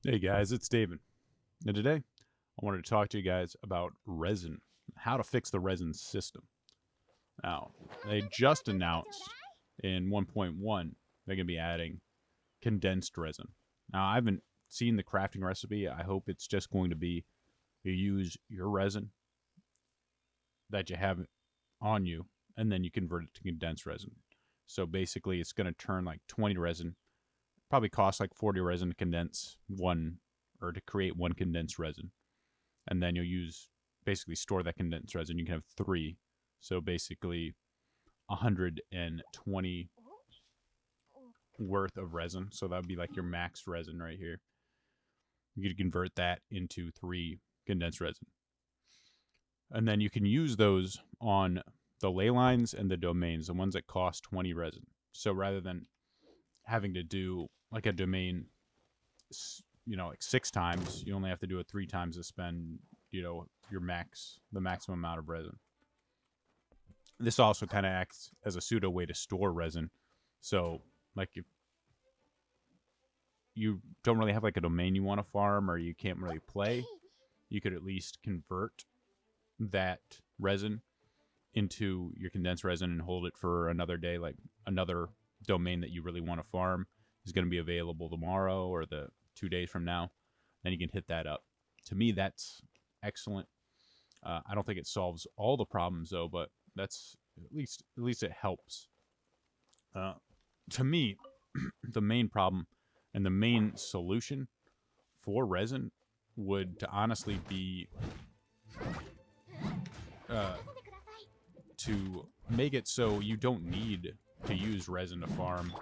Hey guys, it's David. And today I wanted to talk to you guys about Resin, how to fix the Resin system. Now, they just announced in 1.1 they're going to be adding condensed resin. Now, I haven't seen the crafting recipe. I hope it's just going to be you use your resin that you have on you and then you convert it to condensed resin. So basically, it's going to turn like 20 resin, probably cost like 40 resin to condense one or to create one condensed resin. And then you'll use basically store that condensed resin. You can have three. So basically 120 worth of resin. So that would be like your max resin right here. You could convert that into three condensed resin. And then you can use those on the ley lines and the domains, the ones that cost 20 resin. So rather than having to do like a domain, like 6 times, you only have to do it 3 times to spend, the maximum amount of resin. This also kind of acts as a pseudo way to store resin. So like if you don't really have like a domain you want to farm or you can't really play, you could at least convert that resin into your condensed resin and hold it for another day. Like another domain that you really want to farm is going to be available tomorrow or the 2 days from now. Then you can hit that up. To me, that's excellent. I don't think it solves all the problems though, but that's at least it helps. To me, the main problem and the main solution for resin would to honestly be to make it so you don't need to use resin to farm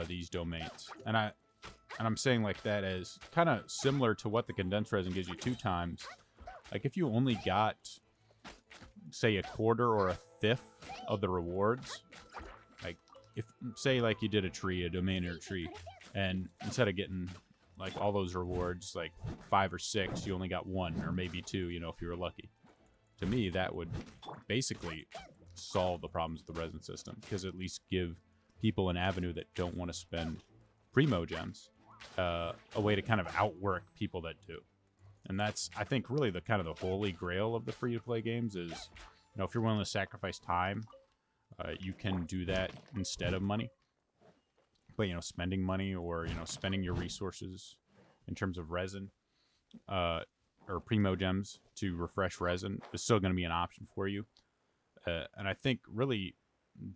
these domains. And I'm saying like that as kind of similar to what the condensed resin gives you 2 times. Like if you only got, say, a quarter or a fifth of the rewards, like if say like you did a domain or a tree, and instead of getting like all those rewards, like 5 or 6, you only got 1 or maybe 2, if you were lucky. To me, that would basically solve the problems with the resin system, because at least give people an avenue that don't want to spend primo gems, a way to kind of outwork people that do. And that's, I think, really the kind of the holy grail of the free-to-play games is, if you're willing to sacrifice time, you can do that instead of money. But, spending money or, spending your resources in terms of resin or primo gems to refresh resin is still going to be an option for you. And I think really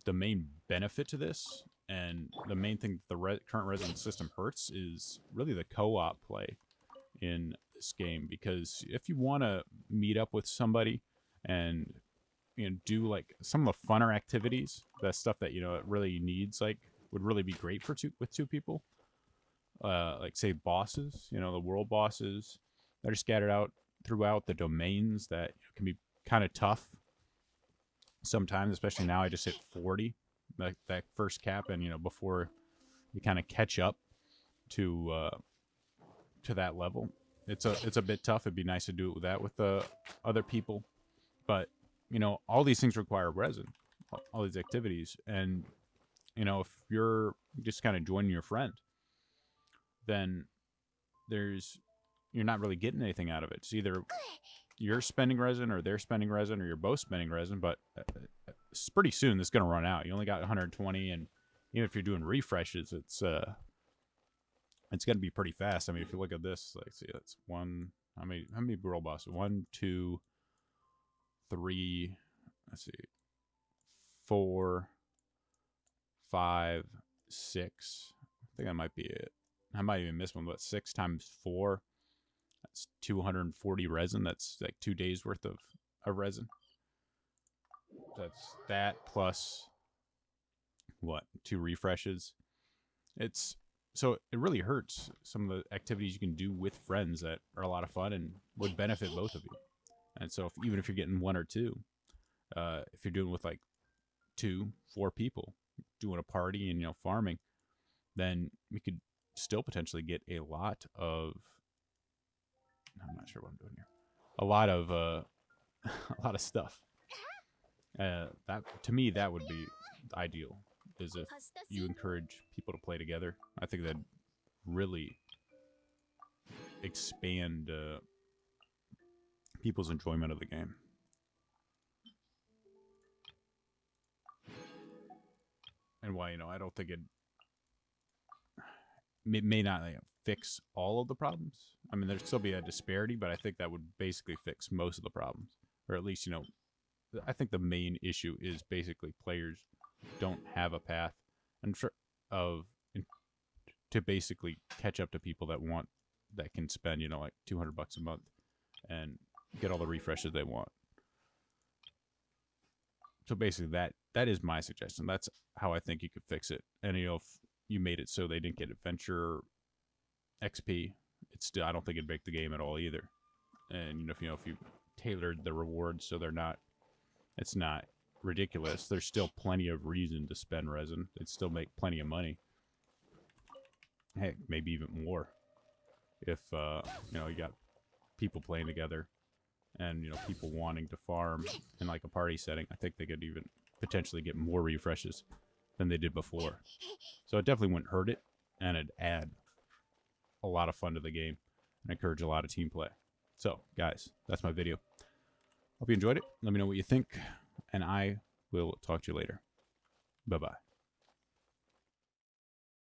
the main benefit to this and the main thing that the current resin system hurts is really the co-op play in this game. Because if you want to meet up with somebody and do like some of the funner activities, that stuff that it really needs, like would really be great for with 2 people, like say bosses, the world bosses that are scattered out throughout the domains that can be kind of tough sometimes, especially now. I just hit 40, that first cap, and before you kind of catch up to that level, it's a bit tough. It'd be nice to do it with other people, but all these things require resin, all these activities, and if you're just kind of joining your friend, then you're not really getting anything out of it. It's either you're spending resin or they're spending resin or you're both spending resin, but pretty soon this is going to run out. You only got 120, and even if you're doing refreshes, it's going to be pretty fast. I mean, if you look at this, like, see, that's one. How many world bosses? 1, 2, 3. Let's see, 4, 5, 6. I think that might be it. I might even miss one, but 6 times 4. That's 240 resin. That's like 2 days worth of resin. That's that plus what? 2 refreshes. So it really hurts some of the activities you can do with friends that are a lot of fun and would benefit both of you. And so even if you're getting 1 or 2, if you're doing with like 2, 4 people doing a party and farming, then we could still potentially get a lot of, I'm not sure what I'm doing here, a lot of a lot of stuff. That, to me, that would be ideal, is if you encourage people to play together. I think that really expand people's enjoyment of the game. And why, you know, I don't think it may not fix all of the problems. I mean, there'd still be a disparity, but I think that would basically fix most of the problems. Or at least, you know, I think the main issue is basically players don't have a path to basically catch up to people that can spend, you know, like $200 a month and get all the refreshes they want. So basically that is my suggestion. That's how I think you could fix it. And, you know, if you made it so they didn't get adventure XP, it's still, I don't think it'd make the game at all either. And, you know, if you tailored the rewards so it's not ridiculous, there's still plenty of reason to spend resin. It'd still make plenty of money. Heck, maybe even more. If, you know, you got people playing together and, you know, people wanting to farm in like a party setting, I think they could even potentially get more refreshes than they did before. So it definitely wouldn't hurt it, and it'd add a lot of fun to the game and encourage a lot of team play. So, guys, that's my video. Hope you enjoyed it. Let me know what you think, and I will talk to you later. Bye-bye.